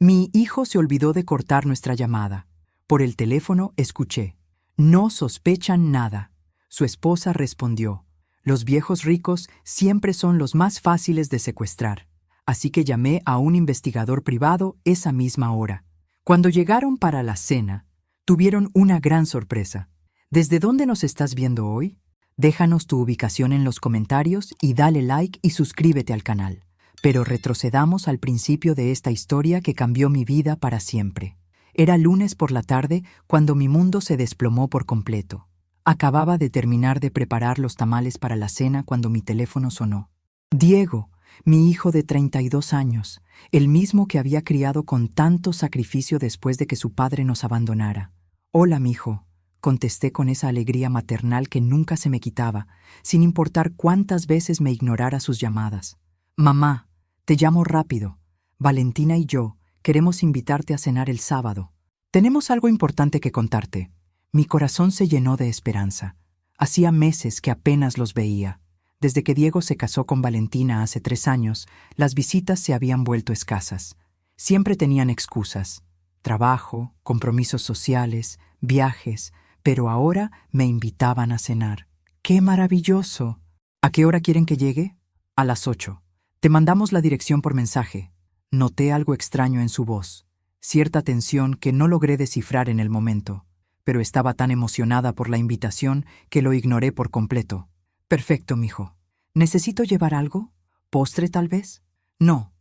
Mi hijo se olvidó de cortar nuestra llamada. Por el teléfono escuché: no sospechan nada. Su esposa respondió: los viejos ricos siempre son los más fáciles de secuestrar. Así que llamé a un investigador privado esa misma hora. Cuando llegaron para la cena, tuvieron una gran sorpresa. ¿Desde dónde nos estás viendo hoy? Déjanos tu ubicación en los comentarios y dale like y suscríbete al canal. Pero retrocedamos al principio de esta historia que cambió mi vida para siempre. Era lunes por la tarde cuando mi mundo se desplomó por completo. Acababa de terminar de preparar los tamales para la cena cuando mi teléfono sonó. Diego, mi hijo de 32 años, el mismo que había criado con tanto sacrificio después de que su padre nos abandonara. Hola, mijo, contesté con esa alegría maternal que nunca se me quitaba, sin importar cuántas veces me ignorara sus llamadas. Mamá, te llamo rápido. Valentina y yo queremos invitarte a cenar el sábado. Tenemos algo importante que contarte. Mi corazón se llenó de esperanza. Hacía meses que apenas los veía. Desde que Diego se casó con Valentina hace 3 años, las visitas se habían vuelto escasas. Siempre tenían excusas: trabajo, compromisos sociales, viajes, pero ahora me invitaban a cenar. ¡Qué maravilloso! ¿A qué hora quieren que llegue? A las 8. Te mandamos la dirección por mensaje. Noté algo extraño en su voz, cierta tensión que no logré descifrar en el momento, pero estaba tan emocionada por la invitación que lo ignoré por completo. Perfecto, mijo. ¿Necesito llevar algo? ¿Postre, tal vez? No,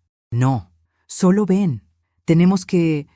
solo ven. Tenemos que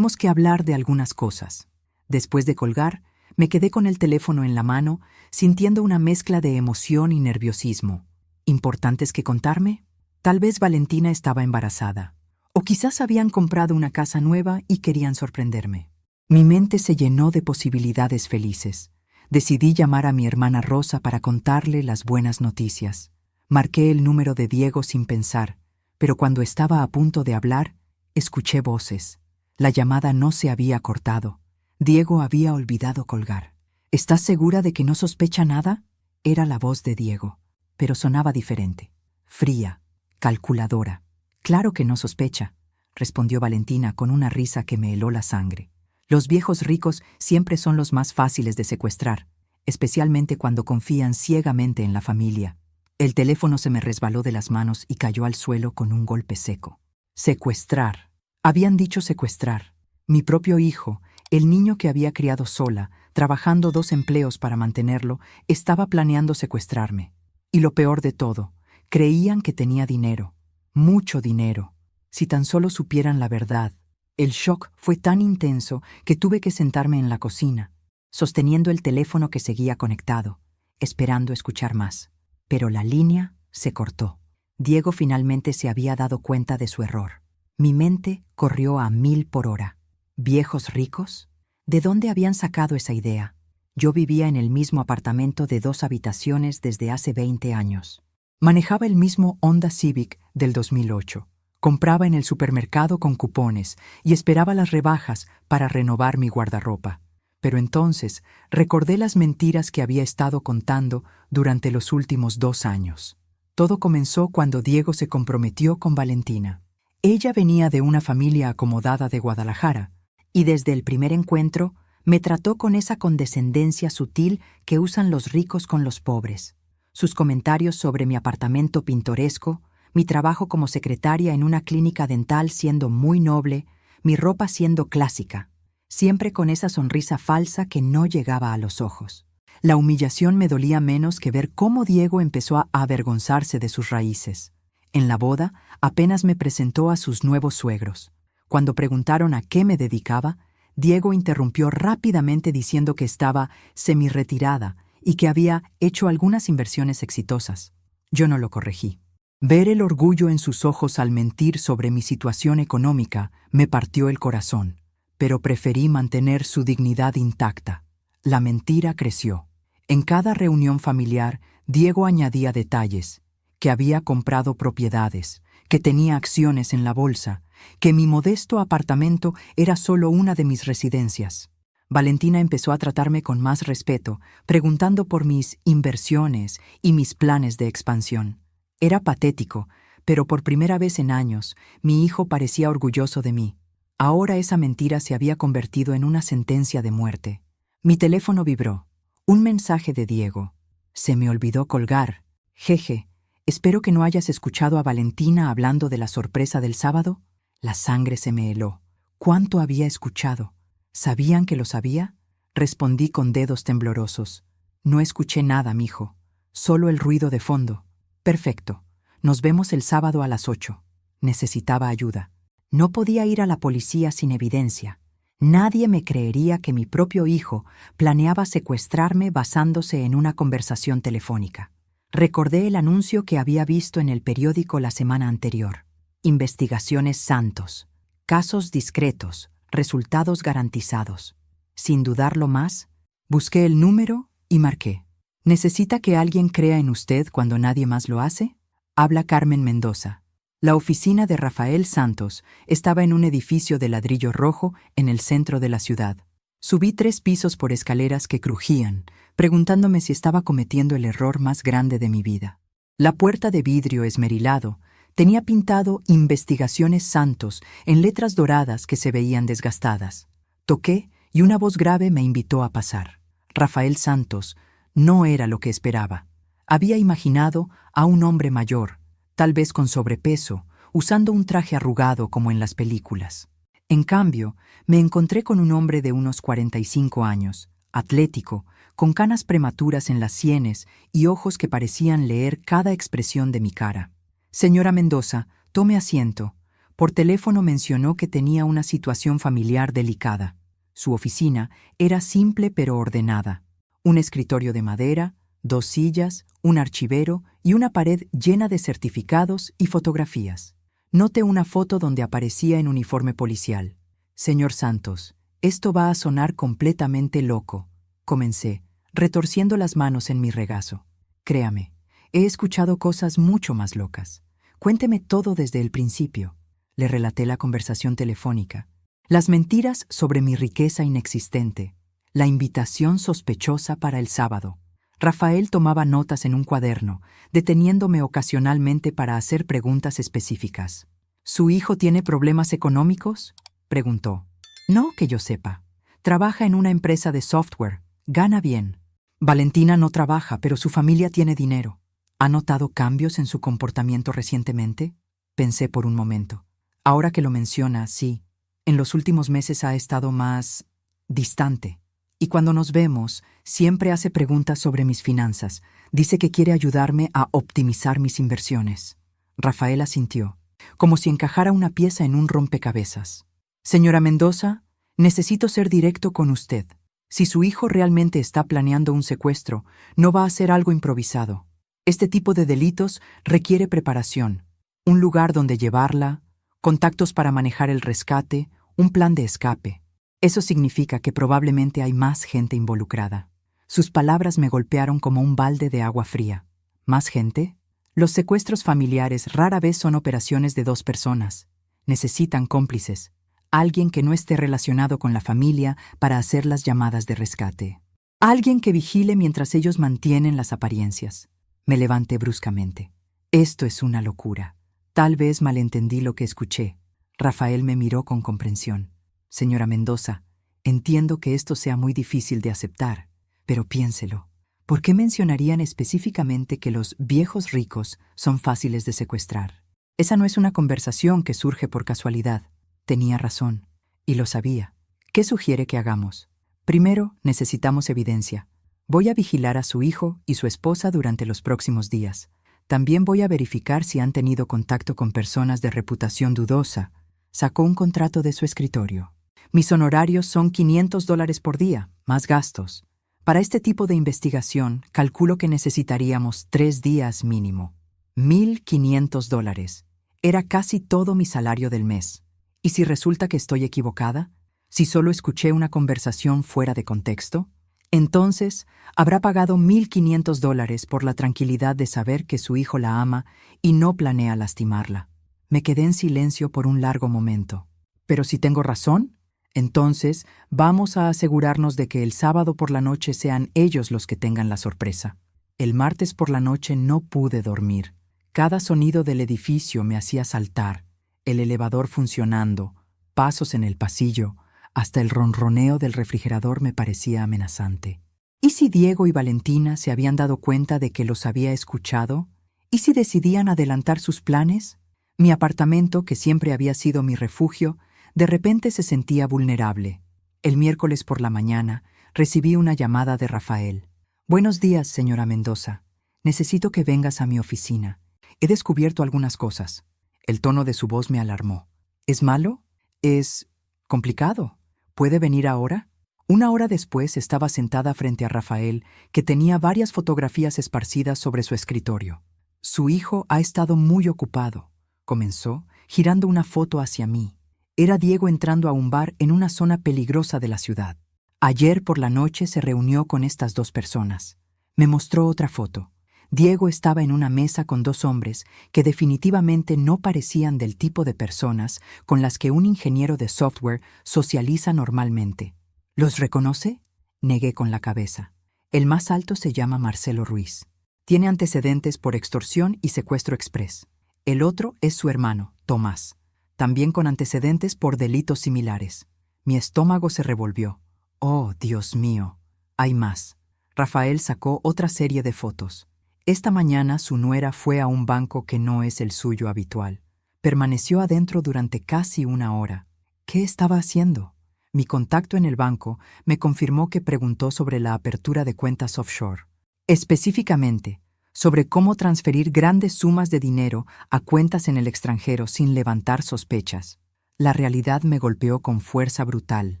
hablar de algunas cosas. Después de colgar, me quedé con el teléfono en la mano, sintiendo una mezcla de emoción y nerviosismo. ¿Importantes que contarme? Tal vez Valentina estaba embarazada, o quizás habían comprado una casa nueva y querían sorprenderme. Mi mente se llenó de posibilidades felices. Decidí llamar a mi hermana Rosa para contarle las buenas noticias. Marqué el número de Diego sin pensar, pero cuando estaba a punto de hablar, escuché voces. La llamada no se había cortado. Diego había olvidado colgar. ¿Estás segura de que no sospecha nada? Era la voz de Diego, pero sonaba diferente. Fría, calculadora. Claro que no sospecha, respondió Valentina con una risa que me heló la sangre. Los viejos ricos siempre son los más fáciles de secuestrar, especialmente cuando confían ciegamente en la familia. El teléfono se me resbaló de las manos y cayó al suelo con un golpe seco. Secuestrar. Habían dicho secuestrar. Mi propio hijo, el niño que había criado sola, trabajando 2 empleos para mantenerlo, estaba planeando secuestrarme. Y lo peor de todo, creían que tenía dinero. Mucho dinero. Si tan solo supieran la verdad. El shock fue tan intenso que tuve que sentarme en la cocina, sosteniendo el teléfono que seguía conectado, esperando escuchar más. Pero la línea se cortó. Diego finalmente se había dado cuenta de su error. Mi mente corrió a 1000 por hora. ¿Viejos ricos? ¿De dónde habían sacado esa idea? Yo vivía en el mismo apartamento de 2 habitaciones desde hace 20 años. Manejaba el mismo Honda Civic del 2008. Compraba en el supermercado con cupones y esperaba las rebajas para renovar mi guardarropa. Pero entonces recordé las mentiras que había estado contando durante los últimos 2 años. Todo comenzó cuando Diego se comprometió con Valentina. Ella venía de una familia acomodada de Guadalajara, y desde el primer encuentro me trató con esa condescendencia sutil que usan los ricos con los pobres. Sus comentarios sobre mi apartamento pintoresco, mi trabajo como secretaria en una clínica dental siendo muy noble, mi ropa siendo clásica, siempre con esa sonrisa falsa que no llegaba a los ojos. La humillación me dolía menos que ver cómo Diego empezó a avergonzarse de sus raíces. En la boda, apenas me presentó a sus nuevos suegros. Cuando preguntaron a qué me dedicaba, Diego interrumpió rápidamente diciendo que estaba semi-retirada y que había hecho algunas inversiones exitosas. Yo no lo corregí. Ver el orgullo en sus ojos al mentir sobre mi situación económica me partió el corazón, pero preferí mantener su dignidad intacta. La mentira creció. En cada reunión familiar, Diego añadía detalles: que había comprado propiedades, que tenía acciones en la bolsa, que mi modesto apartamento era solo una de mis residencias. Valentina empezó a tratarme con más respeto, preguntando por mis inversiones y mis planes de expansión. Era patético, Pero por primera vez en años, mi hijo parecía orgulloso de mí. Ahora esa mentira se había convertido en una sentencia de muerte. Mi teléfono vibró. Un mensaje de Diego. Se me olvidó colgar. Jeje, espero que no hayas escuchado a Valentina hablando de la sorpresa del sábado. La sangre se me heló. ¿Cuánto había escuchado? ¿Sabían que lo sabía? Respondí con dedos temblorosos. No escuché nada, mijo. Solo el ruido de fondo. Perfecto. Nos vemos el sábado a las 8. Necesitaba ayuda. No podía ir a la policía sin evidencia. Nadie me creería que mi propio hijo planeaba secuestrarme basándose en una conversación telefónica. Recordé el anuncio que había visto en el periódico la semana anterior. Investigaciones Santos. Casos discretos, resultados garantizados. Sin dudarlo más, busqué el número y marqué. ¿Necesita que alguien crea en usted cuando nadie más lo hace? Habla Carmen Mendoza. La oficina de Rafael Santos estaba en un edificio de ladrillo rojo en el centro de la ciudad. Subí 3 pisos por escaleras que crujían, preguntándome si estaba cometiendo el error más grande de mi vida. La puerta de vidrio esmerilado tenía pintado Investigaciones Santos en letras doradas que se veían desgastadas. Toqué y una voz grave me invitó a pasar. Rafael Santos no era lo que esperaba. Había imaginado a un hombre mayor, tal vez con sobrepeso, usando un traje arrugado como en las películas. En cambio, me encontré con un hombre de unos 45 años, atlético, con canas prematuras en las sienes y ojos que parecían leer cada expresión de mi cara. Señora Mendoza, tome asiento. Por teléfono mencionó que tenía una situación familiar delicada. Su oficina era simple pero ordenada. Un escritorio de madera, 2 sillas, un archivero y una pared llena de certificados y fotografías. Noté una foto donde aparecía en uniforme policial. Señor Santos, esto va a sonar completamente loco, comencé, retorciendo las manos en mi regazo. Créame, he escuchado cosas mucho más locas. Cuénteme todo desde el principio. Le relaté la conversación telefónica, las mentiras sobre mi riqueza inexistente, la invitación sospechosa para el sábado. Rafael tomaba notas en un cuaderno, deteniéndome ocasionalmente para hacer preguntas específicas. ¿Su hijo tiene problemas económicos?, preguntó. No, que yo sepa. Trabaja en una empresa de software. Gana bien. Valentina no trabaja, pero su familia tiene dinero. ¿Ha notado cambios en su comportamiento recientemente? Pensé por un momento. Ahora que lo menciona, sí. En los últimos meses ha estado más distante. Y cuando nos vemos, siempre hace preguntas sobre mis finanzas. Dice que quiere ayudarme a optimizar mis inversiones. Rafael asintió, como si encajara una pieza en un rompecabezas. Señora Mendoza, necesito ser directo con usted. Si su hijo realmente está planeando un secuestro, no va a ser algo improvisado. Este tipo de delitos requiere preparación, un lugar donde llevarla, contactos para manejar el rescate, un plan de escape. Eso significa que probablemente hay más gente involucrada. Sus palabras me golpearon como un balde de agua fría. ¿Más gente? Los secuestros familiares rara vez son operaciones de 2 personas. Necesitan cómplices, alguien que no esté relacionado con la familia para hacer las llamadas de rescate. Alguien que vigile mientras ellos mantienen las apariencias. Me levanté bruscamente. Esto es una locura. Tal vez malentendí lo que escuché. Rafael me miró con comprensión. Señora Mendoza, entiendo que esto sea muy difícil de aceptar, pero piénselo. ¿Por qué mencionarían específicamente que los viejos ricos son fáciles de secuestrar? Esa no es una conversación que surge por casualidad. Tenía razón, y lo sabía. ¿Qué sugiere que hagamos? Primero, necesitamos evidencia. Voy a vigilar a su hijo y su esposa durante los próximos días. También voy a verificar si han tenido contacto con personas de reputación dudosa. Sacó un contrato de su escritorio. Mis honorarios son $500 por día, más gastos. Para este tipo de investigación, calculo que necesitaríamos 3 días mínimo. $1,500. Era casi todo mi salario del mes. ¿Y si resulta que estoy equivocada? ¿Si solo escuché una conversación fuera de contexto? Entonces, habrá pagado $1,500 por la tranquilidad de saber que su hijo la ama y no planea lastimarla. Me quedé en silencio por un largo momento. ¿Pero si tengo razón? Entonces, vamos a asegurarnos de que el sábado por la noche sean ellos los que tengan la sorpresa. El martes por la noche no pude dormir. Cada sonido del edificio me hacía saltar, el elevador funcionando, pasos en el pasillo, hasta el ronroneo del refrigerador me parecía amenazante. ¿Y si Diego y Valentina se habían dado cuenta de que los había escuchado? ¿Y si decidían adelantar sus planes? Mi apartamento, que siempre había sido mi refugio, de repente se sentía vulnerable. El miércoles por la mañana recibí una llamada de Rafael. «Buenos días, señora Mendoza. Necesito que vengas a mi oficina. He descubierto algunas cosas». El tono de su voz me alarmó. «¿Es malo? ¿Es complicado? ¿Puede venir ahora?» Una hora después estaba sentada frente a Rafael, que tenía varias fotografías esparcidas sobre su escritorio. «Su hijo ha estado muy ocupado», comenzó, girando una foto hacia mí. Era Diego entrando a un bar en una zona peligrosa de la ciudad. Ayer por la noche se reunió con estas dos personas. Me mostró otra foto. Diego estaba en una mesa con dos hombres que definitivamente no parecían del tipo de personas con las que un ingeniero de software socializa normalmente. ¿Los reconoce?, negué con la cabeza. El más alto se llama Marcelo Ruiz. Tiene antecedentes por extorsión y secuestro express. El otro es su hermano, Tomás, también con antecedentes por delitos similares. Mi estómago se revolvió. Oh, Dios mío. Hay más. Rafael sacó otra serie de fotos. Esta mañana su nuera fue a un banco que no es el suyo habitual. Permaneció adentro durante casi una hora. ¿Qué estaba haciendo? Mi contacto en el banco me confirmó que preguntó sobre la apertura de cuentas offshore. Específicamente, sobre cómo transferir grandes sumas de dinero a cuentas en el extranjero sin levantar sospechas. La realidad me golpeó con fuerza brutal.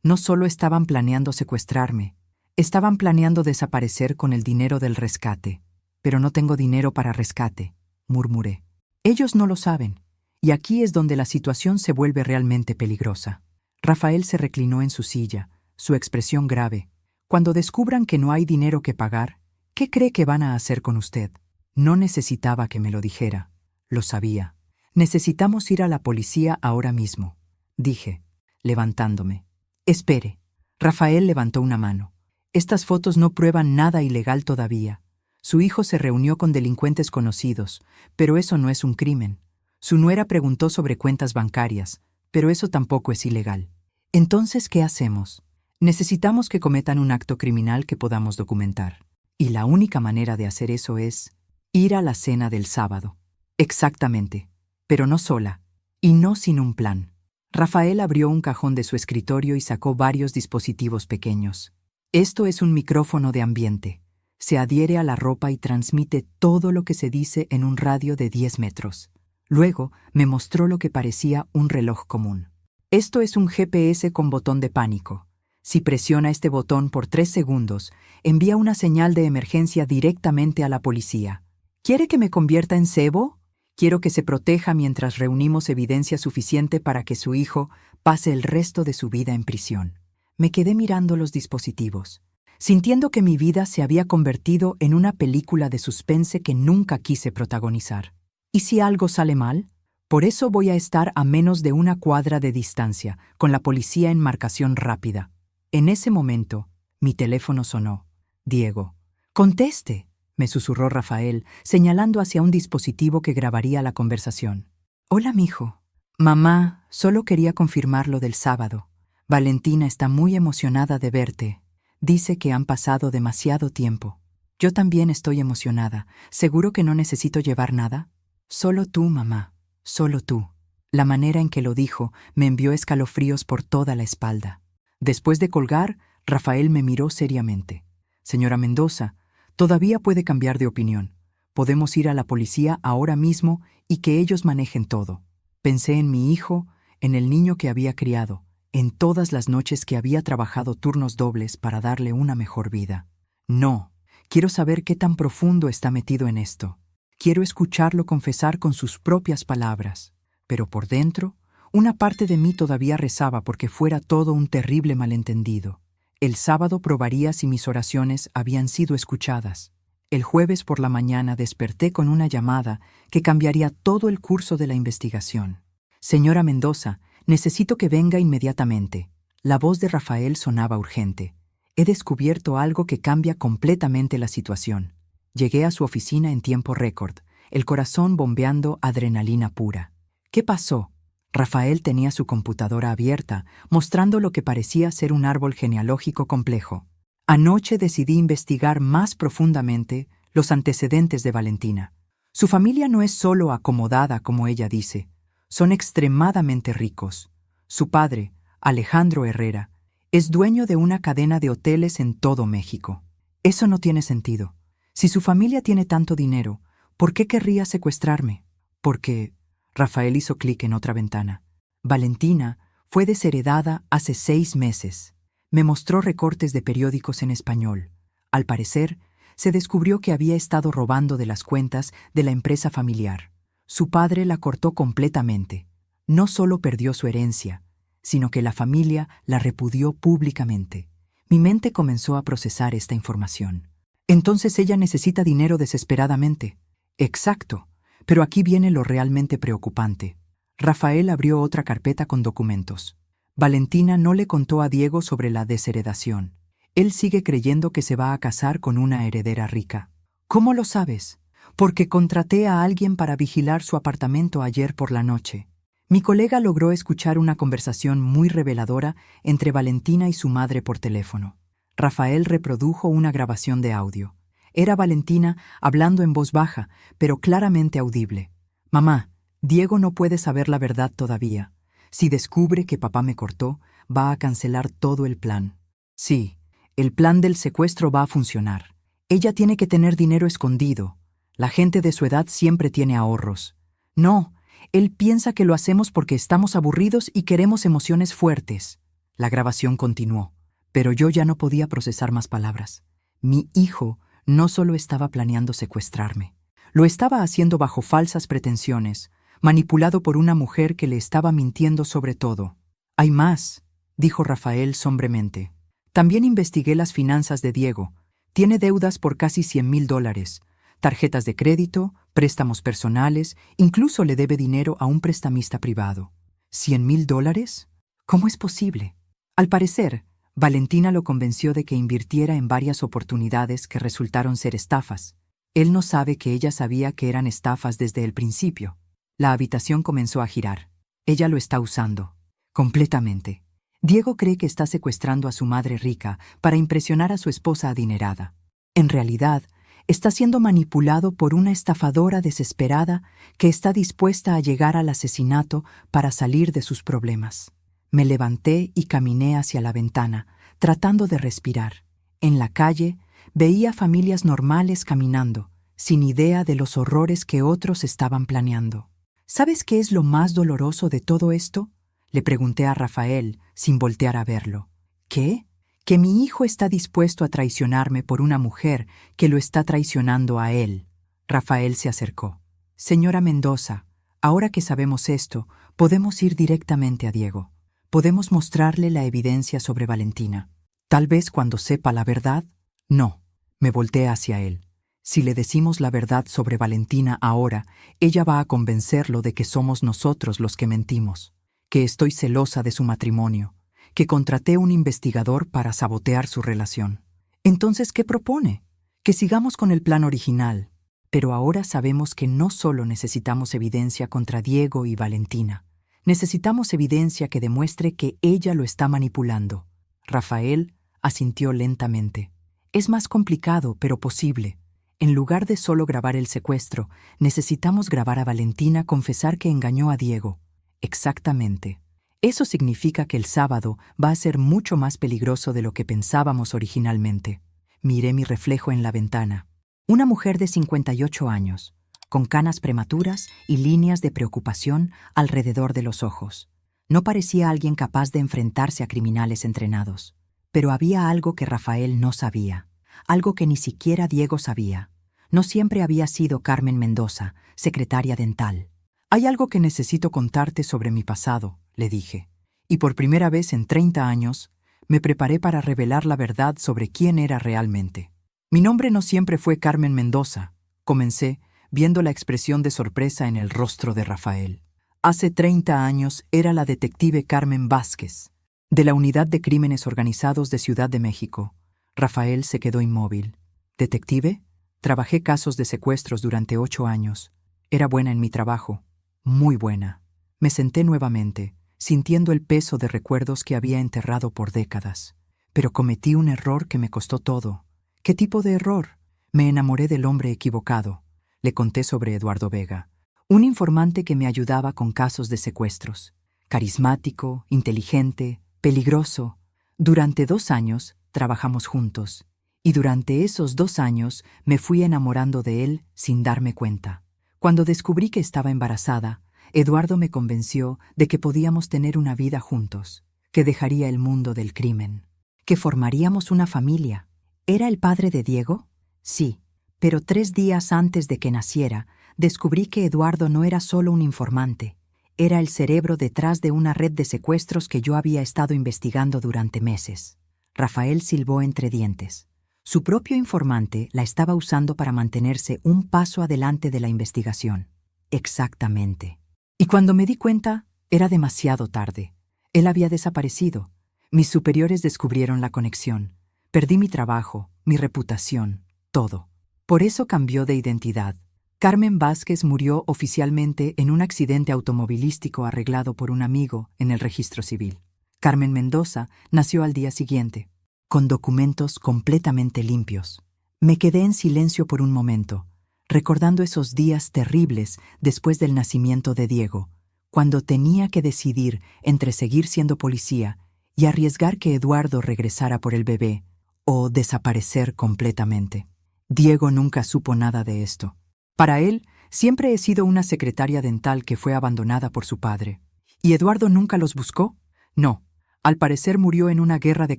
No solo estaban planeando secuestrarme, estaban planeando desaparecer con el dinero del rescate. «Pero no tengo dinero para rescate», murmuré. «Ellos no lo saben, y aquí es donde la situación se vuelve realmente peligrosa». Rafael se reclinó en su silla, su expresión grave. «Cuando descubran que no hay dinero que pagar, ¿qué cree que van a hacer con usted?» No necesitaba que me lo dijera. Lo sabía. «Necesitamos ir a la policía ahora mismo», dije, levantándome. «Espere». Rafael levantó una mano. «Estas fotos no prueban nada ilegal todavía. Su hijo se reunió con delincuentes conocidos, pero eso no es un crimen. Su nuera preguntó sobre cuentas bancarias, pero eso tampoco es ilegal. Entonces, ¿qué hacemos? Necesitamos que cometan un acto criminal que podamos documentar. Y la única manera de hacer eso es ir a la cena del sábado». «Exactamente, pero no sola, y no sin un plan». Rafael abrió un cajón de su escritorio y sacó varios dispositivos pequeños. «Esto es un micrófono de ambiente. Se adhiere a la ropa y transmite todo lo que se dice en un radio de 10 metros. Luego me mostró lo que parecía un reloj común. Esto es un GPS con botón de pánico. Si presiona este botón por 3 segundos, envía una señal de emergencia directamente a la policía. ¿Quiere que me convierta en cebo? Quiero que se proteja mientras reunimos evidencia suficiente para que su hijo pase el resto de su vida en prisión». Me quedé mirando los dispositivos, sintiendo que mi vida se había convertido en una película de suspense que nunca quise protagonizar. ¿Y si algo sale mal? Por eso voy a estar a menos de 1 cuadra de distancia, con la policía en marcación rápida. En ese momento, mi teléfono sonó. «Diego». «Conteste», me susurró Rafael, señalando hacia un dispositivo que grabaría la conversación. «Hola, mijo». «Mamá, solo quería confirmar lo del sábado. Valentina está muy emocionada de verte. Dice que han pasado demasiado tiempo. Yo también estoy emocionada. ¿Seguro que no necesito llevar nada?» «Solo tú, mamá. Solo tú». La manera en que lo dijo me envió escalofríos por toda la espalda. Después de colgar, Rafael me miró seriamente. «Señora Mendoza, todavía puede cambiar de opinión. Podemos ir a la policía ahora mismo y que ellos manejen todo». Pensé en mi hijo, en el niño que había criado, en todas las noches que había trabajado turnos dobles para darle una mejor vida. No, quiero saber qué tan profundo está metido en esto. Quiero escucharlo confesar con sus propias palabras. Pero por dentro, una parte de mí todavía rezaba porque fuera todo un terrible malentendido. El sábado probaría si mis oraciones habían sido escuchadas. El jueves por la mañana desperté con una llamada que cambiaría todo el curso de la investigación. «Señora Mendoza, necesito que venga inmediatamente». La voz de Rafael sonaba urgente. «He descubierto algo que cambia completamente la situación». Llegué a su oficina en tiempo récord. el corazón bombeando adrenalina pura. ¿Qué pasó? Rafael tenía su computadora abierta, mostrando lo que parecía ser un árbol genealógico complejo. Anoche decidí investigar más profundamente los antecedentes de Valentina. Su familia no es solo acomodada, como ella dice. Son extremadamente ricos. Su padre, Alejandro Herrera, es dueño de una cadena de hoteles en todo México. Eso no tiene sentido. Si su familia tiene tanto dinero, ¿por qué querría secuestrarme? Porque... Rafael hizo clic en otra ventana. Valentina fue desheredada hace 6 meses. Me mostró recortes de periódicos en español. Al parecer, se descubrió que había estado robando de las cuentas de la empresa familiar. Su padre la cortó completamente. No solo perdió su herencia, sino que la familia la repudió públicamente. Mi mente comenzó a procesar esta información. Entonces ella necesita dinero desesperadamente. Exacto, pero aquí viene lo realmente preocupante. Rafael abrió otra carpeta con documentos. Valentina no le contó a Diego sobre la desheredación. Él sigue creyendo que se va a casar con una heredera rica. ¿Cómo lo sabes? Porque contraté a alguien para vigilar su apartamento ayer por la noche. Mi colega logró escuchar una conversación muy reveladora entre Valentina y su madre por teléfono. Rafael reprodujo una grabación de audio. Era Valentina hablando en voz baja, pero claramente audible. «Mamá, Diego no puede saber la verdad todavía. Si descubre que papá me cortó, va a cancelar todo el plan. Sí, el plan del secuestro va a funcionar. Ella tiene que tener dinero escondido. La gente de su edad siempre tiene ahorros. No, él piensa que lo hacemos porque estamos aburridos y queremos emociones fuertes». La grabación continuó, pero yo ya no podía procesar más palabras. Mi hijo no solo estaba planeando secuestrarme, lo estaba haciendo bajo falsas pretensiones, manipulado por una mujer que le estaba mintiendo sobre todo. «Hay más», dijo Rafael sombremente. «También investigué las finanzas de Diego. Tiene deudas por casi $100,000, tarjetas de crédito, préstamos personales, incluso le debe dinero a un prestamista privado». ¿$100,000? ¿Cómo es posible? Al parecer, Valentina lo convenció de que invirtiera en varias oportunidades que resultaron ser estafas. Él no sabe que ella sabía que eran estafas desde el principio. La habitación comenzó a girar. Ella lo está usando. Completamente. Diego cree que está secuestrando a su madre rica para impresionar a su esposa adinerada. En realidad, está siendo manipulado por una estafadora desesperada que está dispuesta a llegar al asesinato para salir de sus problemas. Me levanté y caminé hacia la ventana, tratando de respirar. En la calle, veía familias normales caminando, sin idea de los horrores que otros estaban planeando. ¿Sabes qué es lo más doloroso de todo esto?, le pregunté a Rafael, sin voltear a verlo. ¿Qué? Que mi hijo está dispuesto a traicionarme por una mujer que lo está traicionando a él. Rafael se acercó. «Señora Mendoza, ahora que sabemos esto, podemos ir directamente a Diego. Podemos mostrarle la evidencia sobre Valentina. Tal vez cuando sepa la verdad». «No», me volteé hacia él. «Si le decimos la verdad sobre Valentina ahora, ella va a convencerlo de que somos nosotros los que mentimos, que estoy celosa de su matrimonio, que contraté un investigador para sabotear su relación. Entonces, ¿qué propone? Que sigamos con el plan original». Pero ahora sabemos que no solo necesitamos evidencia contra Diego y Valentina. Necesitamos evidencia que demuestre que ella lo está manipulando. Rafael asintió lentamente. «Es más complicado, pero posible. En lugar de solo grabar el secuestro, necesitamos grabar a Valentina confesar que engañó a Diego». «Exactamente. Eso significa que el sábado va a ser mucho más peligroso de lo que pensábamos originalmente». Miré mi reflejo en la ventana. Una mujer de 58 años, con canas prematuras y líneas de preocupación alrededor de los ojos. No parecía alguien capaz de enfrentarse a criminales entrenados. Pero había algo que Rafael no sabía, algo que ni siquiera Diego sabía. No siempre había sido Carmen Mendoza, secretaria dental. «Hay algo que necesito contarte sobre mi pasado», le dije. Y por primera vez en 30 años, me preparé para revelar la verdad sobre quién era realmente. «Mi nombre no siempre fue Carmen Mendoza», comencé, viendo la expresión de sorpresa en el rostro de Rafael. «Hace 30 años era la detective Carmen Vázquez, de la Unidad de Crímenes Organizados de Ciudad de México». Rafael se quedó inmóvil. «¿Detective? Trabajé casos de secuestros durante 8 años. Era buena en mi trabajo, muy buena. Me senté nuevamente, sintiendo el peso de recuerdos que había enterrado por décadas. Pero cometí un error que me costó todo. ¿Qué tipo de error? Me enamoré del hombre equivocado. Le conté sobre Eduardo Vega, un informante que me ayudaba con casos de secuestros. Carismático, inteligente, peligroso. Durante 2 años trabajamos juntos, y durante esos 2 años me fui enamorando de él sin darme cuenta. Cuando descubrí que estaba embarazada, Eduardo me convenció de que podíamos tener una vida juntos, que dejaría el mundo del crimen, que formaríamos una familia. ¿Era el padre de Diego? Sí, pero 3 días antes de que naciera, descubrí que Eduardo no era solo un informante, era el cerebro detrás de una red de secuestros que yo había estado investigando durante meses. Rafael silbó entre dientes. Su propio informante la estaba usando para mantenerse un paso adelante de la investigación. Exactamente. Y cuando me di cuenta, era demasiado tarde. Él había desaparecido. Mis superiores descubrieron la conexión. Perdí mi trabajo, mi reputación, todo. Por eso cambió de identidad. Carmen Vázquez murió oficialmente en un accidente automovilístico arreglado por un amigo en el registro civil. Carmen Mendoza nació al día siguiente, con documentos completamente limpios. Me quedé en silencio por un momento, recordando esos días terribles después del nacimiento de Diego, cuando tenía que decidir entre seguir siendo policía y arriesgar que Eduardo regresara por el bebé o desaparecer completamente. Diego nunca supo nada de esto. Para él, siempre he sido una secretaria dental que fue abandonada por su padre. ¿Y Eduardo nunca los buscó? No. Al parecer murió en una guerra de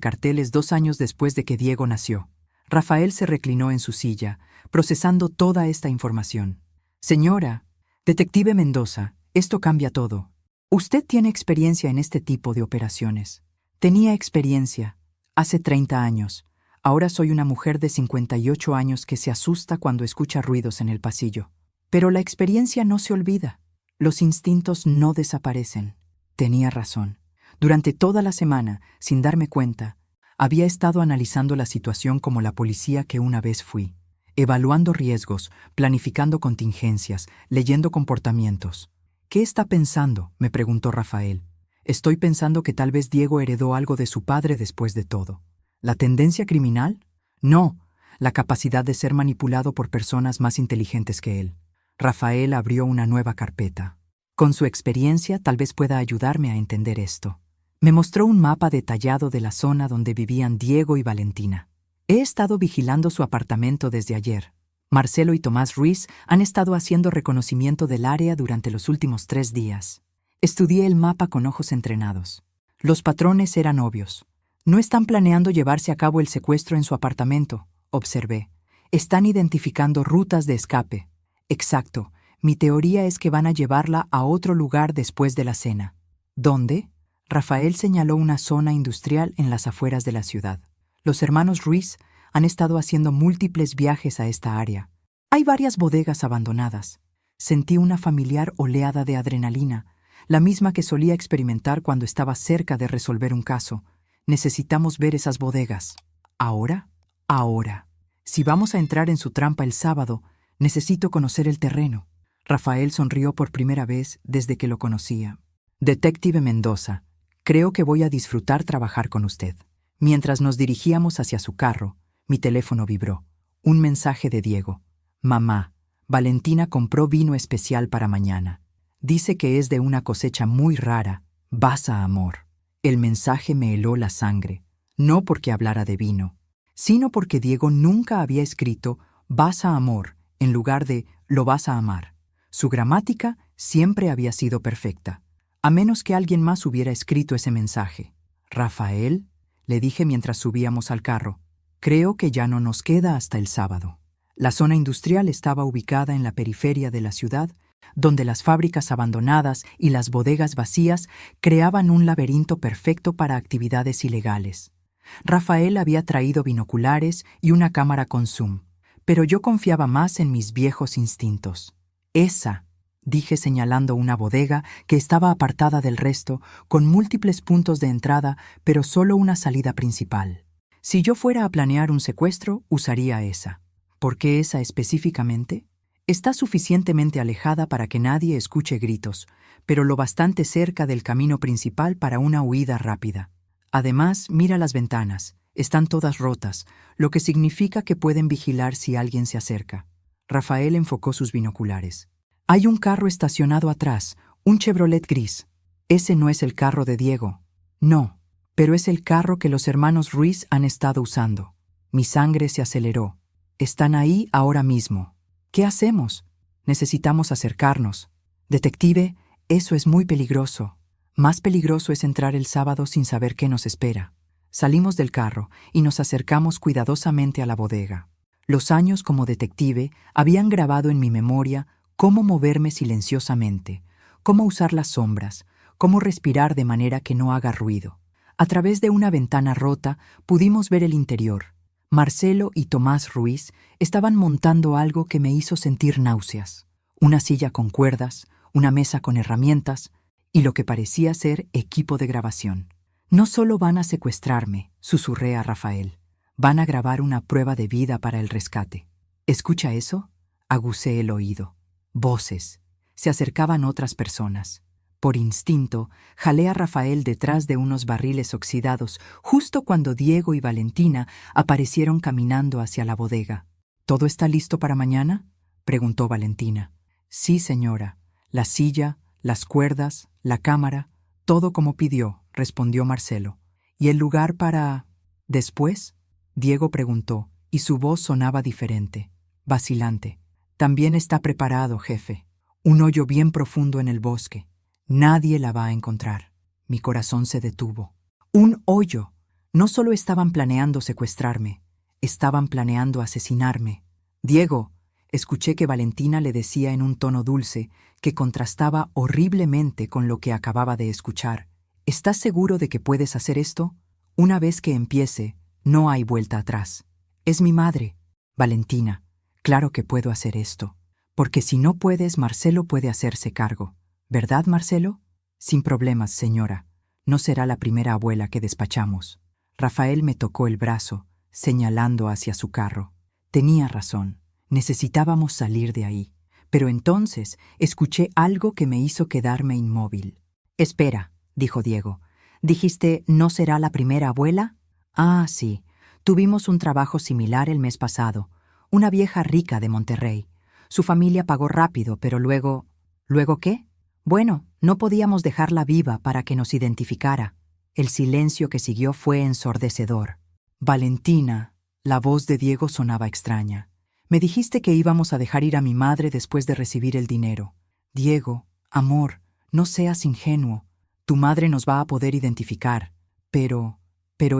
carteles 2 años después de que Diego nació. Rafael se reclinó en su silla, procesando toda esta información. Señora, detective Mendoza, esto cambia todo. Usted tiene experiencia en este tipo de operaciones. Tenía experiencia hace 30 años. Ahora soy una mujer de 58 años que se asusta cuando escucha ruidos en el pasillo. Pero la experiencia no se olvida. Los instintos no desaparecen. Tenía razón. Durante toda la semana, sin darme cuenta, había estado analizando la situación como la policía que una vez fui, evaluando riesgos, planificando contingencias, leyendo comportamientos. ¿Qué está pensando?, me preguntó Rafael. Estoy pensando que tal vez Diego heredó algo de su padre después de todo. ¿La tendencia criminal? No, la capacidad de ser manipulado por personas más inteligentes que él. Rafael abrió una nueva carpeta. Con su experiencia tal vez pueda ayudarme a entender esto. Me mostró un mapa detallado de la zona donde vivían Diego y Valentina. He estado vigilando su apartamento desde ayer. Marcelo y Tomás Ruiz han estado haciendo reconocimiento del área durante los últimos 3 días. Estudié el mapa con ojos entrenados. Los patrones eran obvios. No están planeando llevarse a cabo el secuestro en su apartamento, observé. Están identificando rutas de escape. Exacto. Mi teoría es que van a llevarla a otro lugar después de la cena. ¿Dónde? Rafael señaló una zona industrial en las afueras de la ciudad. Los hermanos Ruiz han estado haciendo múltiples viajes a esta área. Hay varias bodegas abandonadas. Sentí una familiar oleada de adrenalina, la misma que solía experimentar cuando estaba cerca de resolver un caso. Necesitamos ver esas bodegas. ¿Ahora? Ahora. Si vamos a entrar en su trampa el sábado, necesito conocer el terreno. Rafael sonrió por primera vez desde que lo conocía. Detective Mendoza, creo que voy a disfrutar trabajar con usted. Mientras nos dirigíamos hacia su carro, mi teléfono vibró. Un mensaje de Diego. Mamá, Valentina compró vino especial para mañana. Dice que es de una cosecha muy rara. Vas a amor. El mensaje me heló la sangre, no porque hablara de vino, sino porque Diego nunca había escrito vas a amor en lugar de lo vas a amar. Su gramática siempre había sido perfecta, a menos que alguien más hubiera escrito ese mensaje. Rafael, le dije mientras subíamos al carro, creo que ya no nos queda hasta el sábado. La zona industrial estaba ubicada en la periferia de la ciudad, donde las fábricas abandonadas y las bodegas vacías creaban un laberinto perfecto para actividades ilegales. Rafael había traído binoculares y una cámara con zoom, pero yo confiaba más en mis viejos instintos. Esa, dije señalando una bodega que estaba apartada del resto, con múltiples puntos de entrada, pero solo una salida principal. Si yo fuera a planear un secuestro, usaría esa. ¿Por qué esa específicamente? Está suficientemente alejada para que nadie escuche gritos, pero lo bastante cerca del camino principal para una huida rápida. Además, mira las ventanas. Están todas rotas, lo que significa que pueden vigilar si alguien se acerca. Rafael enfocó sus binoculares. Hay un carro estacionado atrás, un Chevrolet gris. Ese no es el carro de Diego. No, pero es el carro que los hermanos Ruiz han estado usando. Mi sangre se aceleró. Están ahí ahora mismo. ¿Qué hacemos? Necesitamos acercarnos. Detective, eso es muy peligroso. Más peligroso es entrar el sábado sin saber qué nos espera. Salimos del carro y nos acercamos cuidadosamente a la bodega. Los años como detective habían grabado en mi memoria cómo moverme silenciosamente, cómo usar las sombras, cómo respirar de manera que no haga ruido. A través de una ventana rota pudimos ver el interior. Marcelo y Tomás Ruiz estaban montando algo que me hizo sentir náuseas. Una silla con cuerdas, una mesa con herramientas y lo que parecía ser equipo de grabación. No solo van a secuestrarme, susurré a Rafael. Van a grabar una prueba de vida para el rescate. ¿Escucha eso? Agucé el oído. Voces. Se acercaban otras personas. Por instinto, jalé a Rafael detrás de unos barriles oxidados, justo cuando Diego y Valentina aparecieron caminando hacia la bodega. ¿Todo está listo para mañana?, preguntó Valentina. Sí, señora. La silla, las cuerdas, la cámara, todo como pidió, respondió Marcelo. ¿Y el lugar para... después?, Diego preguntó, y su voz sonaba diferente, vacilante. También está preparado, jefe. Un hoyo bien profundo en el bosque. Nadie la va a encontrar. Mi corazón se detuvo. ¡Un hoyo! No solo estaban planeando secuestrarme, estaban planeando asesinarme. Diego, escuché que Valentina le decía en un tono dulce que contrastaba horriblemente con lo que acababa de escuchar. ¿Estás seguro de que puedes hacer esto? Una vez que empiece, no hay vuelta atrás. Es mi madre. Valentina, claro que puedo hacer esto. Porque si no puedes, Marcelo puede hacerse cargo. ¿Verdad, Marcelo? Sin problemas, señora. No será la primera abuela que despachamos. Rafael me tocó el brazo, señalando hacia su carro. Tenía razón. Necesitábamos salir de ahí. Pero entonces escuché algo que me hizo quedarme inmóvil. Espera, dijo Diego. ¿Dijiste no será la primera abuela? Ah, sí. Tuvimos un trabajo similar el mes pasado. Una vieja rica de Monterrey. Su familia pagó rápido, pero luego... ¿Luego qué? Bueno, no podíamos dejarla viva para que nos identificara. El silencio que siguió fue ensordecedor. Valentina, la voz de Diego sonaba extraña. Me dijiste que íbamos a dejar ir a mi madre después de recibir el dinero. Diego, amor, no seas ingenuo. Tu madre nos va a poder identificar. Pero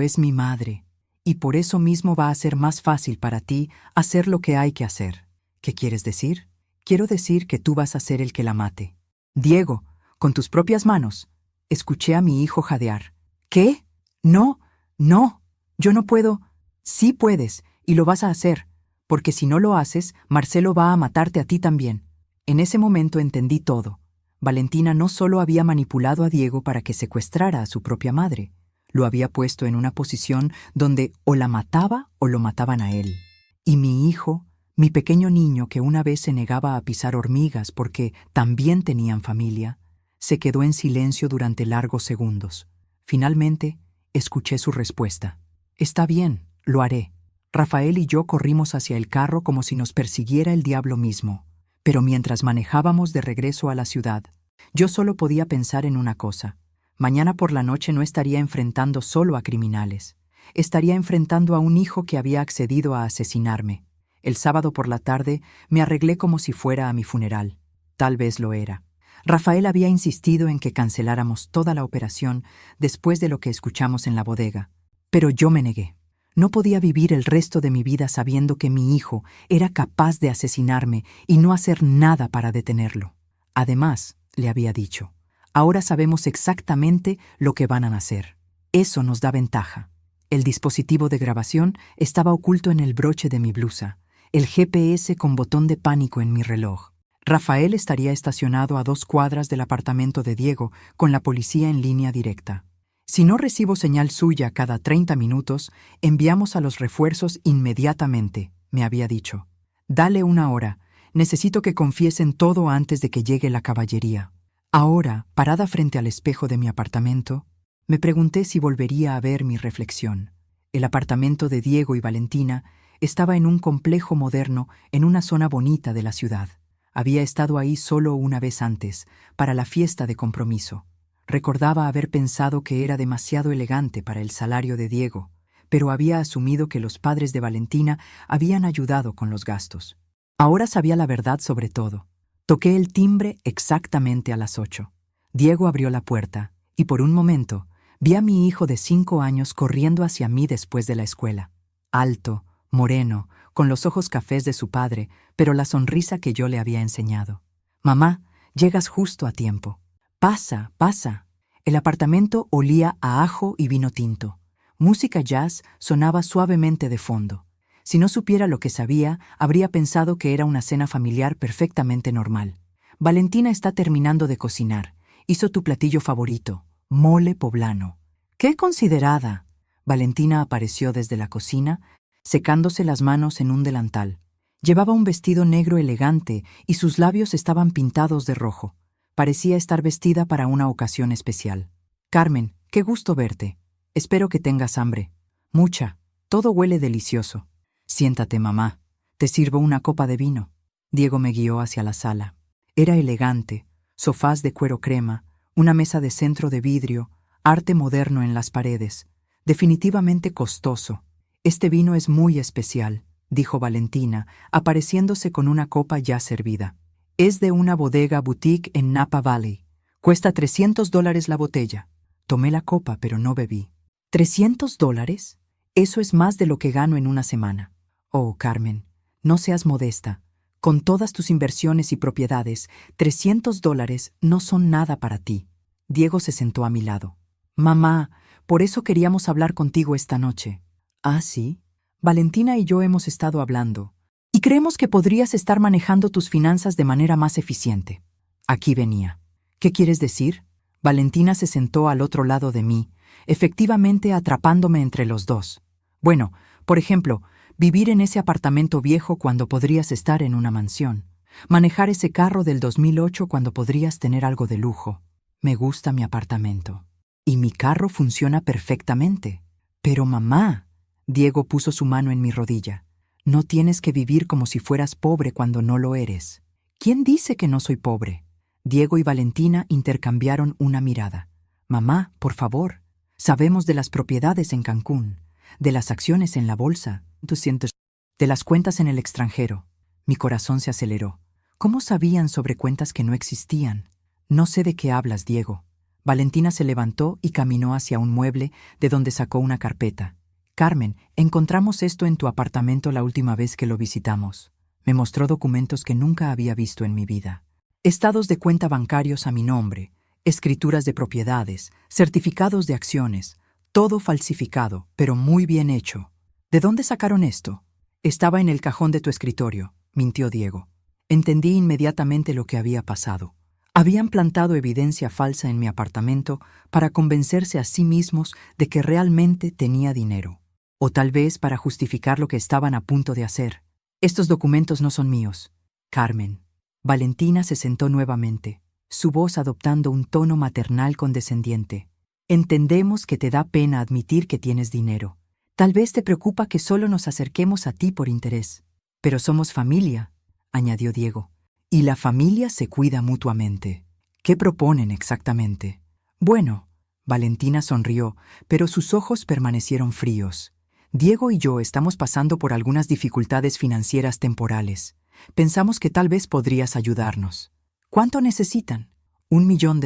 es mi madre. Y por eso mismo va a ser más fácil para ti hacer lo que hay que hacer. ¿Qué quieres decir? Quiero decir que tú vas a ser el que la mate. Diego, con tus propias manos. Escuché a mi hijo jadear. ¿Qué? No, no, yo no puedo. Sí puedes, y lo vas a hacer, porque si no lo haces, Marcelo va a matarte a ti también. En ese momento entendí todo. Valentina no solo había manipulado a Diego para que secuestrara a su propia madre, lo había puesto en una posición donde o la mataba o lo mataban a él. Y mi hijo, mi pequeño niño que una vez se negaba a pisar hormigas porque también tenían familia, se quedó en silencio durante largos segundos. Finalmente, escuché su respuesta. Está bien, lo haré. Rafael y yo corrimos hacia el carro como si nos persiguiera el diablo mismo. Pero mientras manejábamos de regreso a la ciudad, yo solo podía pensar en una cosa. Mañana por la noche no estaría enfrentando solo a criminales. Estaría enfrentando a un hijo que había accedido a asesinarme. El sábado por la tarde me arreglé como si fuera a mi funeral. Tal vez lo era. Rafael había insistido en que canceláramos toda la operación después de lo que escuchamos en la bodega. Pero yo me negué. No podía vivir el resto de mi vida sabiendo que mi hijo era capaz de asesinarme y no hacer nada para detenerlo. Además, le había dicho, ahora sabemos exactamente lo que van a hacer. Eso nos da ventaja. El dispositivo de grabación estaba oculto en el broche de mi blusa. El GPS con botón de pánico en mi reloj. Rafael estaría estacionado a 2 cuadras del apartamento de Diego, con la policía en línea directa. Si no recibo señal suya cada 30 minutos, enviamos a los refuerzos inmediatamente, me había dicho. Dale 1 hora. Necesito que confiesen todo antes de que llegue la caballería. Ahora, parada frente al espejo de mi apartamento, me pregunté si volvería a ver mi reflexión. El apartamento de Diego y Valentina estaba en un complejo moderno en una zona bonita de la ciudad. Había estado ahí solo una vez antes, para la fiesta de compromiso. Recordaba haber pensado que era demasiado elegante para el salario de Diego, pero había asumido que los padres de Valentina habían ayudado con los gastos. Ahora sabía la verdad sobre todo. Toqué el timbre exactamente a las 8. Diego abrió la puerta, y por un momento vi a mi hijo de 5 años corriendo hacia mí después de la escuela. Alto, moreno, con los ojos cafés de su padre, pero la sonrisa que yo le había enseñado. «Mamá, llegas justo a tiempo. Pasa, pasa». El apartamento olía a ajo y vino tinto. Música jazz sonaba suavemente de fondo. Si no supiera lo que sabía, habría pensado que era una cena familiar perfectamente normal. «Valentina está terminando de cocinar. Hizo tu platillo favorito, mole poblano». «¡Qué considerada!». Valentina apareció desde la cocina, secándose las manos en un delantal. Llevaba un vestido negro elegante y sus labios estaban pintados de rojo. Parecía estar vestida para una ocasión especial. «Carmen, qué gusto verte. Espero que tengas hambre». «Mucha. Todo huele delicioso». «Siéntate, mamá. Te sirvo una copa de vino». Diego me guió hacia la sala. Era elegante, sofás de cuero crema, una mesa de centro de vidrio, arte moderno en las paredes. Definitivamente costoso. «Este vino es muy especial», dijo Valentina, apareciéndose con una copa ya servida. «Es de una bodega boutique en Napa Valley. Cuesta $300 la botella». Tomé la copa, pero no bebí. ¿$300? Eso es más de lo que gano en una semana. Oh, Carmen, no seas modesta. Con todas tus inversiones y propiedades, $300 no son nada para ti. Diego se sentó a mi lado. «Mamá, por eso queríamos hablar contigo esta noche». «¿Ah, sí?» «Valentina y yo hemos estado hablando, y creemos que podrías estar manejando tus finanzas de manera más eficiente». Aquí venía. «¿Qué quieres decir?». Valentina se sentó al otro lado de mí, efectivamente atrapándome entre los dos. «Bueno, por ejemplo, vivir en ese apartamento viejo cuando podrías estar en una mansión. Manejar ese carro del 2008 cuando podrías tener algo de lujo. Me gusta mi apartamento. Y mi carro funciona perfectamente». «Pero mamá», Diego puso su mano en mi rodilla, «no tienes que vivir como si fueras pobre cuando no lo eres». «¿Quién dice que no soy pobre?». Diego y Valentina intercambiaron una mirada. «Mamá, por favor, sabemos de las propiedades en Cancún, de las acciones en la bolsa, de las cuentas en el extranjero». Mi corazón se aceleró. ¿Cómo sabían sobre cuentas que no existían? «No sé de qué hablas, Diego». Valentina se levantó y caminó hacia un mueble de donde sacó una carpeta. «Carmen, encontramos esto en tu apartamento la última vez que lo visitamos». Me mostró documentos que nunca había visto en mi vida. Estados de cuenta bancarios a mi nombre, escrituras de propiedades, certificados de acciones, todo falsificado, pero muy bien hecho. «¿De dónde sacaron esto?». «Estaba en el cajón de tu escritorio», mintió Diego. Entendí inmediatamente lo que había pasado. Habían plantado evidencia falsa en mi apartamento para convencerse a sí mismos de que realmente tenía dinero. O tal vez para justificar lo que estaban a punto de hacer. «Estos documentos no son míos, Carmen». Valentina se sentó nuevamente, su voz adoptando un tono maternal condescendiente. «Entendemos que te da pena admitir que tienes dinero. Tal vez te preocupa que solo nos acerquemos a ti por interés. Pero somos familia», añadió Diego. «Y la familia se cuida mutuamente». «¿Qué proponen exactamente?». «Bueno», Valentina sonrió, pero sus ojos permanecieron fríos. «Diego y yo estamos pasando por algunas dificultades financieras temporales. Pensamos que tal vez podrías ayudarnos». «¿Cuánto necesitan?». $1 millón.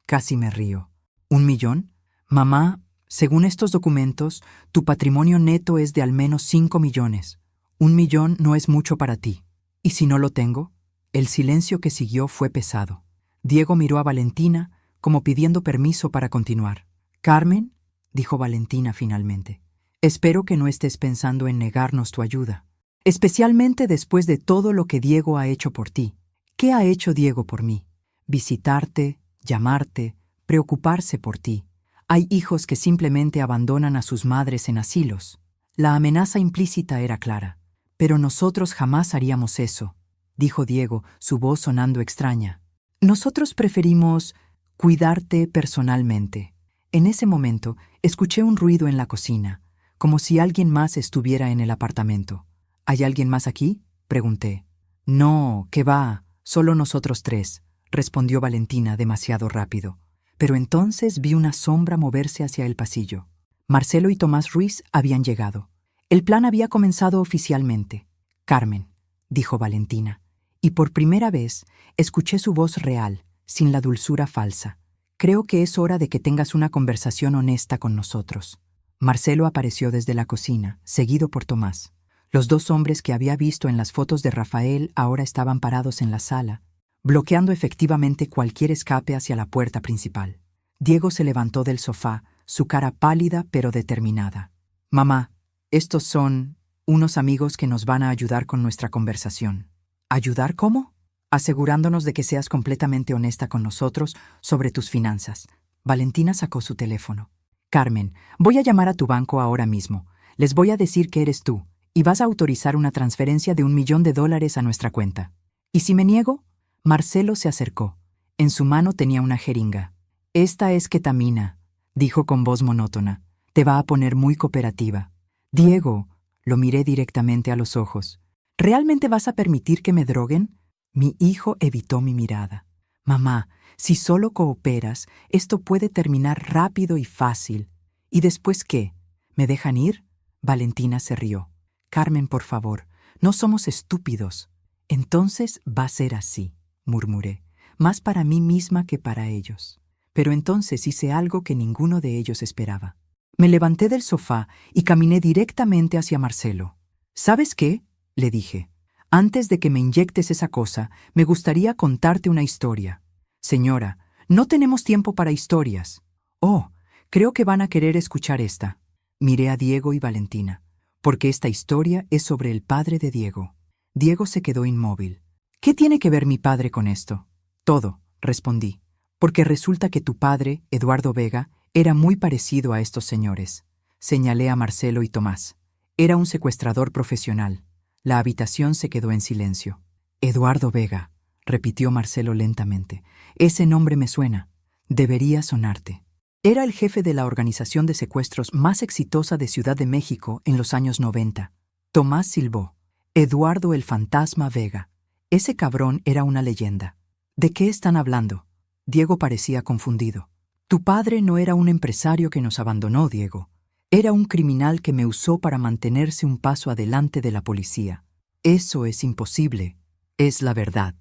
Casi me río. ¿1 millón? Mamá, según estos documentos, tu patrimonio neto es de al menos 5 millones. 1 millón no es mucho para ti. ¿Y si no lo tengo?». El silencio que siguió fue pesado. Diego miró a Valentina como pidiendo permiso para continuar. «Carmen», dijo Valentina finalmente, «espero que no estés pensando en negarnos tu ayuda. Especialmente después de todo lo que Diego ha hecho por ti». «¿Qué ha hecho Diego por mí?». «Visitarte, llamarte, preocuparse por ti. Hay hijos que simplemente abandonan a sus madres en asilos». La amenaza implícita era clara. «Pero nosotros jamás haríamos eso». dijo Diego, su voz sonando extraña. Nosotros preferimos cuidarte personalmente. En ese momento, escuché un ruido en la cocina, como si alguien más estuviera en el apartamento. ¿Hay alguien más aquí?, pregunté. No, ¿qué va? Solo nosotros tres, respondió Valentina demasiado rápido. Pero entonces vi una sombra moverse hacia el pasillo. Marcelo y Tomás Ruiz habían llegado. El plan había comenzado oficialmente. Carmen, dijo Valentina, y por primera vez escuché su voz real, sin la dulzura falsa. Creo que es hora de que tengas una conversación honesta con nosotros. Marcelo apareció desde la cocina, seguido por Tomás. Los dos hombres que había visto en las fotos de Rafael ahora estaban parados en la sala, bloqueando efectivamente cualquier escape hacia la puerta principal. Diego se levantó del sofá, su cara pálida pero determinada. Mamá, estos son unos amigos que nos van a ayudar con nuestra conversación. ¿Ayudar cómo? Asegurándonos de que seas completamente honesta con nosotros sobre tus finanzas. Valentina sacó su teléfono. Carmen, voy a llamar a tu banco ahora mismo. Les voy a decir que eres tú, y vas a autorizar una transferencia de $1.000.000 a nuestra cuenta. ¿Y si me niego? Marcelo se acercó. En su mano tenía una jeringa. Esta es ketamina, dijo con voz monótona. Te va a poner muy cooperativa. Diego, lo miré directamente a los ojos. ¿Realmente vas a permitir que me droguen? Mi hijo evitó mi mirada. Mamá, si solo cooperas, esto puede terminar rápido y fácil. ¿Y después qué? ¿Me dejan ir? Valentina se rió. Carmen, por favor, no somos estúpidos. Entonces va a ser así, murmuré, más para mí misma que para ellos. Pero entonces hice algo que ninguno de ellos esperaba. Me levanté del sofá y caminé directamente hacia Marcelo. ¿Sabes qué?, le dije. Antes de que me inyectes esa cosa, me gustaría contarte una historia. Señora, no tenemos tiempo para historias. Oh, creo que van a querer escuchar esta. Miré a Diego y Valentina, porque esta historia es sobre el padre de Diego. Diego se quedó inmóvil. ¿Qué tiene que ver mi padre con esto? Todo, respondí, porque resulta que tu padre, Eduardo Vega, era muy parecido a estos señores. Señalé a Marcelo y Tomás. Era un secuestrador profesional. La habitación se quedó en silencio. Eduardo Vega, repitió Marcelo lentamente. Ese nombre me suena. Debería sonarte. Era el jefe de la organización de secuestros más exitosa de Ciudad de México en los años 90. Tomás silbó. Eduardo el Fantasma Vega. Ese cabrón era una leyenda. ¿De qué están hablando? Diego parecía confundido. Tu padre no era un empresario que nos abandonó, Diego. Era un criminal que me usó para mantenerse un paso adelante de la policía. Eso es imposible. Es la verdad.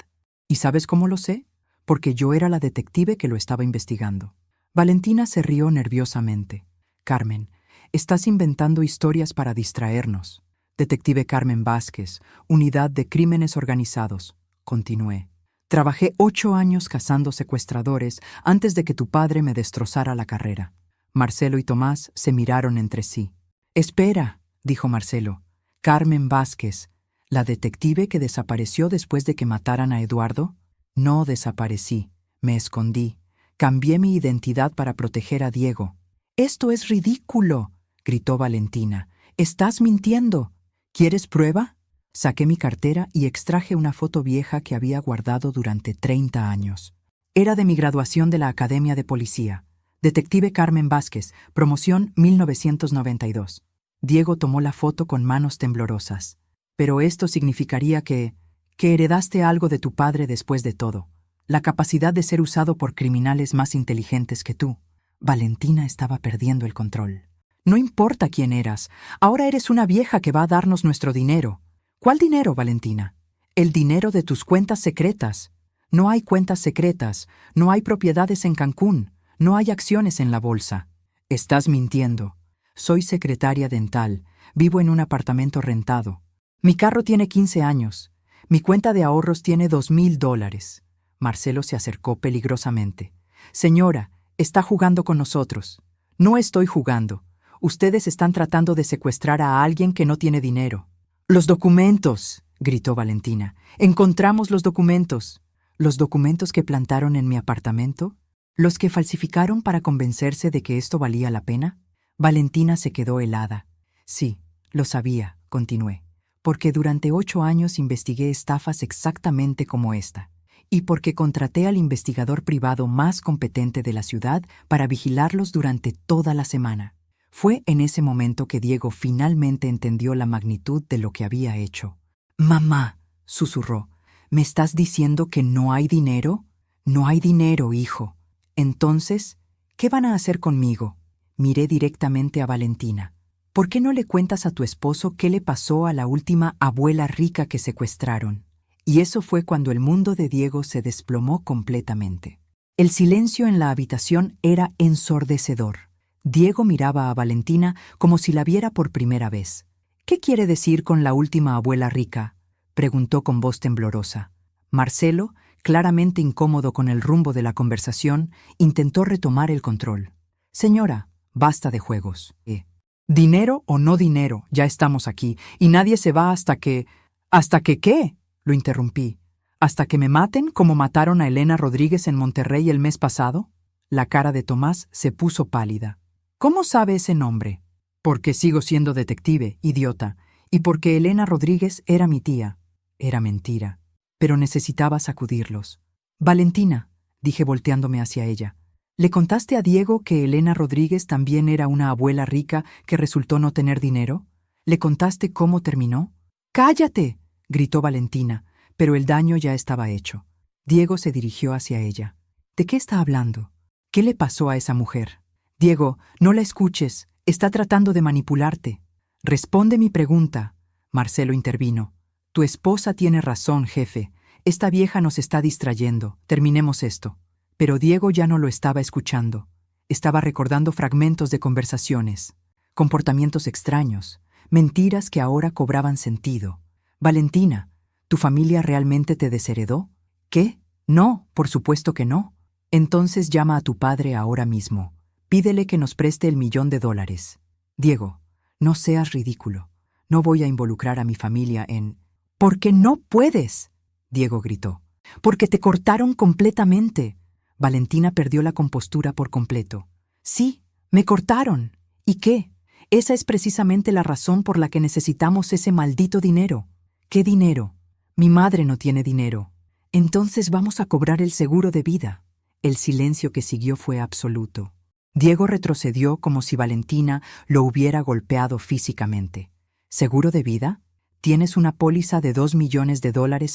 ¿Y sabes cómo lo sé? Porque yo era la detective que lo estaba investigando. Valentina se rió nerviosamente. Carmen, estás inventando historias para distraernos. Detective Carmen Vázquez, Unidad de Crímenes Organizados. Continué. Trabajé 8 años cazando secuestradores antes de que tu padre me destrozara la carrera. Marcelo y Tomás se miraron entre sí. Espera, dijo Marcelo. Carmen Vázquez, ¿la detective que desapareció después de que mataran a Eduardo? No desaparecí, me escondí. Cambié mi identidad para proteger a Diego. ¡Esto es ridículo!, gritó Valentina. ¡Estás mintiendo! ¿Quieres prueba? Saqué mi cartera y extraje una foto vieja que había guardado durante 30 años. Era de mi graduación de la Academia de Policía. Detective Carmen Vázquez, promoción 1992. Diego tomó la foto con manos temblorosas. Pero esto significaría que heredaste algo de tu padre después de todo. La capacidad de ser usado por criminales más inteligentes que tú. Valentina estaba perdiendo el control. No importa quién eras, ahora eres una vieja que va a darnos nuestro dinero. ¿Cuál dinero, Valentina? El dinero de tus cuentas secretas. No hay cuentas secretas, no hay propiedades en Cancún, no hay acciones en la bolsa. Estás mintiendo. Soy secretaria dental, vivo en un apartamento rentado. Mi carro tiene 15 años. Mi cuenta de ahorros tiene $2.000. Marcelo se acercó peligrosamente. Señora, está jugando con nosotros. No estoy jugando. Ustedes están tratando de secuestrar a alguien que no tiene dinero. ¡Los documentos!, gritó Valentina. ¡Encontramos los documentos! ¿Los documentos que plantaron en mi apartamento? ¿Los que falsificaron para convencerse de que esto valía la pena? Valentina se quedó helada. Sí, lo sabía, continué. Porque durante 8 años investigué estafas exactamente como esta, y porque contraté al investigador privado más competente de la ciudad para vigilarlos durante toda la semana. Fue en ese momento que Diego finalmente entendió la magnitud de lo que había hecho. «Mamá», susurró, «¿me estás diciendo que no hay dinero? No hay dinero, hijo. Entonces, ¿qué van a hacer conmigo?» Miré directamente a Valentina. «¿Por qué no le cuentas a tu esposo qué le pasó a la última abuela rica que secuestraron?» Y eso fue cuando el mundo de Diego se desplomó completamente. El silencio en la habitación era ensordecedor. Diego miraba a Valentina como si la viera por primera vez. «¿Qué quiere decir con la última abuela rica?», preguntó con voz temblorosa. Marcelo, claramente incómodo con el rumbo de la conversación, intentó retomar el control. «Señora, basta de juegos. Dinero o no dinero, ya estamos aquí, y nadie se va hasta que... ¿Hasta que qué?», lo interrumpí. «¿Hasta que me maten como mataron a Elena Rodríguez en Monterrey el mes pasado?» La cara de Tomás se puso pálida. «¿Cómo sabe ese nombre?» «Porque sigo siendo detective, idiota, y porque Elena Rodríguez era mi tía». Era mentira, pero necesitaba sacudirlos. «Valentina», dije volteándome hacia ella, «¿le contaste a Diego que Elena Rodríguez también era una abuela rica que resultó no tener dinero? ¿Le contaste cómo terminó?» «¡Cállate!», gritó Valentina, pero el daño ya estaba hecho. Diego se dirigió hacia ella. «¿De qué está hablando? ¿Qué le pasó a esa mujer?» «Diego, no la escuches. Está tratando de manipularte». «Responde mi pregunta», Marcelo intervino. «Tu esposa tiene razón, jefe. Esta vieja nos está distrayendo. Terminemos esto». Pero Diego ya no lo estaba escuchando. Estaba recordando fragmentos de conversaciones, comportamientos extraños, mentiras que ahora cobraban sentido. «Valentina, ¿tu familia realmente te desheredó?» «¿Qué? No, por supuesto que no». «Entonces llama a tu padre ahora mismo. Pídele que nos preste el $1.000.000. Diego, no seas ridículo. No voy a involucrar a mi familia en...» «¿Por qué no puedes?», Diego gritó. «Porque te cortaron completamente». Valentina perdió la compostura por completo. «Sí, me cortaron. ¿Y qué? Esa es precisamente la razón por la que necesitamos ese maldito dinero». «¿Qué dinero? Mi madre no tiene dinero». «Entonces vamos a cobrar el seguro de vida». El silencio que siguió fue absoluto. Diego retrocedió como si Valentina lo hubiera golpeado físicamente. «¿Seguro de vida? Tienes una póliza de $2 millones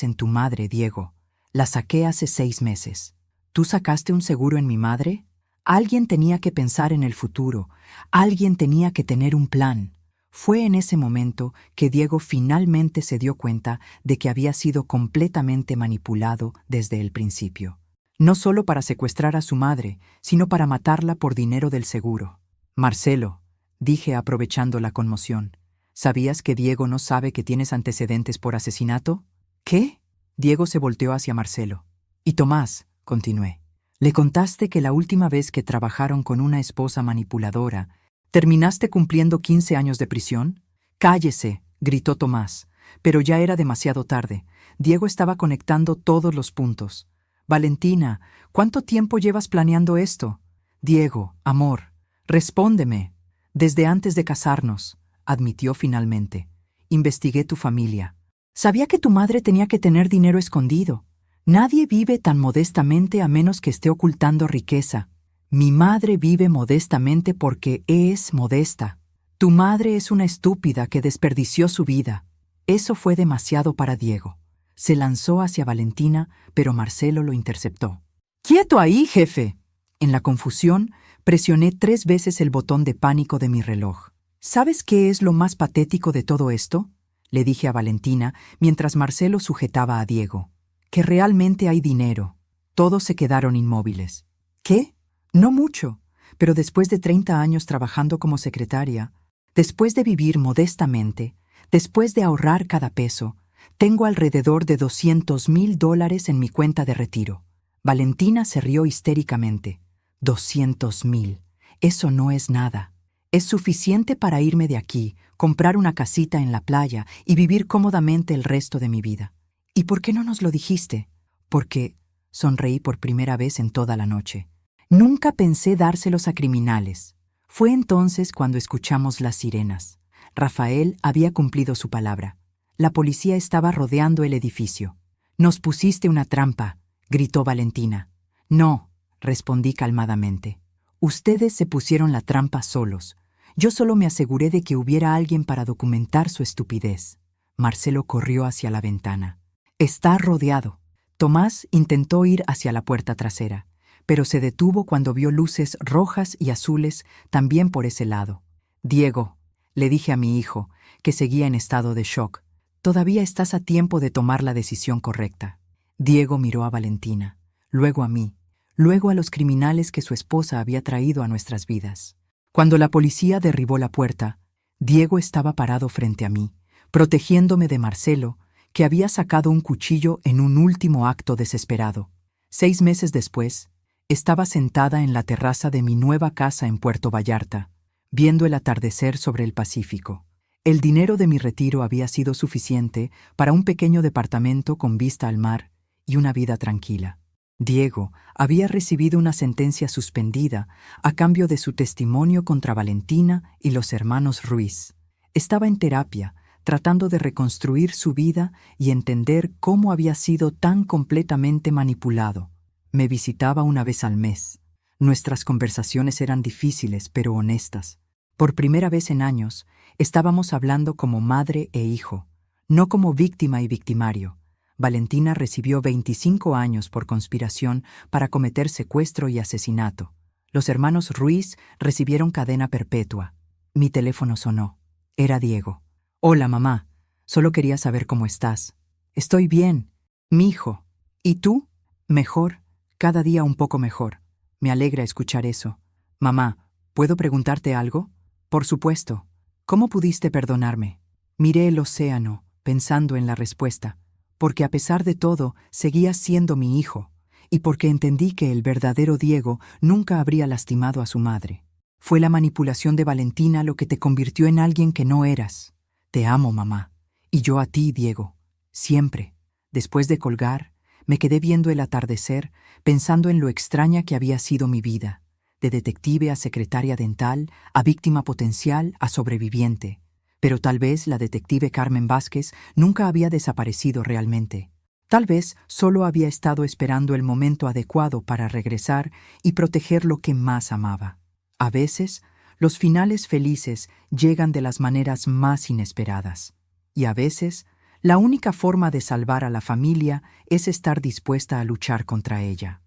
en tu madre, Diego. La saqué hace 6 meses. ¿Tú sacaste un seguro en mi madre?» Alguien tenía que pensar en el futuro. Alguien tenía que tener un plan. Fue en ese momento que Diego finalmente se dio cuenta de que había sido completamente manipulado desde el principio. No solo para secuestrar a su madre, sino para matarla por dinero del seguro. «Marcelo», dije aprovechando la conmoción, ¿sabías que Diego no sabe que tienes antecedentes por asesinato? ¿Qué? Diego se volteó hacia Marcelo. «Y Tomás», continué, «le contaste que la última vez que trabajaron con una esposa manipuladora, ¿terminaste cumpliendo 15 años de prisión?» «Cállese», gritó Tomás, pero ya era demasiado tarde. Diego estaba conectando todos los puntos. «Valentina, ¿cuánto tiempo llevas planeando esto?» «Diego, amor, respóndeme». «Desde antes de casarnos», admitió finalmente. «Investigué tu familia. Sabía que tu madre tenía que tener dinero escondido. Nadie vive tan modestamente a menos que esté ocultando riqueza. Mi madre vive modestamente porque es modesta. Tu madre es una estúpida que desperdició su vida». Eso fue demasiado para Diego. Se lanzó hacia Valentina, pero Marcelo lo interceptó. «¡Quieto ahí, jefe!». En la confusión, presioné 3 veces el botón de pánico de mi reloj. «¿Sabes qué es lo más patético de todo esto?», le dije a Valentina mientras Marcelo sujetaba a Diego. «Que realmente hay dinero». Todos se quedaron inmóviles. «¿Qué? No mucho, pero después de 30 años trabajando como secretaria, después de vivir modestamente, después de ahorrar cada peso, tengo alrededor de $200.000 en mi cuenta de retiro». Valentina se rió histéricamente. «$200.000. Eso no es nada. Es suficiente para irme de aquí, comprar una casita en la playa y vivir cómodamente el resto de mi vida». «¿Y por qué no nos lo dijiste?» «Porque...», sonreí por primera vez en toda la noche. «Nunca pensé dárselos a criminales». Fue entonces cuando escuchamos las sirenas. Rafael había cumplido su palabra. La policía estaba rodeando el edificio. «Nos pusiste una trampa», gritó Valentina. «No», respondí calmadamente. «Ustedes se pusieron la trampa solos. Yo solo me aseguré de que hubiera alguien para documentar su estupidez». Marcelo corrió hacia la ventana. «Está rodeado». Tomás intentó ir hacia la puerta trasera, pero se detuvo cuando vio luces rojas y azules también por ese lado. «Diego», le dije a mi hijo, que seguía en estado de shock, «todavía estás a tiempo de tomar la decisión correcta». Diego miró a Valentina, luego a mí, luego a los criminales que su esposa había traído a nuestras vidas. Cuando la policía derribó la puerta, Diego estaba parado frente a mí, protegiéndome de Marcelo, que había sacado un cuchillo en un último acto desesperado. 6 meses después, estaba sentada en la terraza de mi nueva casa en Puerto Vallarta, viendo el atardecer sobre el Pacífico. El dinero de mi retiro había sido suficiente para un pequeño departamento con vista al mar y una vida tranquila. Diego había recibido una sentencia suspendida a cambio de su testimonio contra Valentina y los hermanos Ruiz. Estaba en terapia, tratando de reconstruir su vida y entender cómo había sido tan completamente manipulado. Me visitaba una vez al mes. Nuestras conversaciones eran difíciles pero honestas. Por primera vez en años, estábamos hablando como madre e hijo, no como víctima y victimario. Valentina recibió 25 años por conspiración para cometer secuestro y asesinato. Los hermanos Ruiz recibieron cadena perpetua. Mi teléfono sonó. Era Diego. «Hola, mamá. Solo quería saber cómo estás». «Estoy bien, mi hijo. ¿Y tú?» «Mejor. Cada día un poco mejor. Me alegra escuchar eso». «Mamá, ¿puedo preguntarte algo?» «Por supuesto. ¿Cómo pudiste perdonarme?» Miré el océano, pensando en la respuesta, porque a pesar de todo, seguías siendo mi hijo, y porque entendí que el verdadero Diego nunca habría lastimado a su madre. Fue la manipulación de Valentina lo que te convirtió en alguien que no eras. Te amo, mamá. Y yo a ti, Diego. Siempre. Después de colgar, me quedé viendo el atardecer, pensando en lo extraña que había sido mi vida, de detective a secretaria dental, a víctima potencial, a sobreviviente. Pero tal vez la detective Carmen Vázquez nunca había desaparecido realmente. Tal vez solo había estado esperando el momento adecuado para regresar y proteger lo que más amaba. A veces, los finales felices llegan de las maneras más inesperadas. Y a veces, la única forma de salvar a la familia es estar dispuesta a luchar contra ella.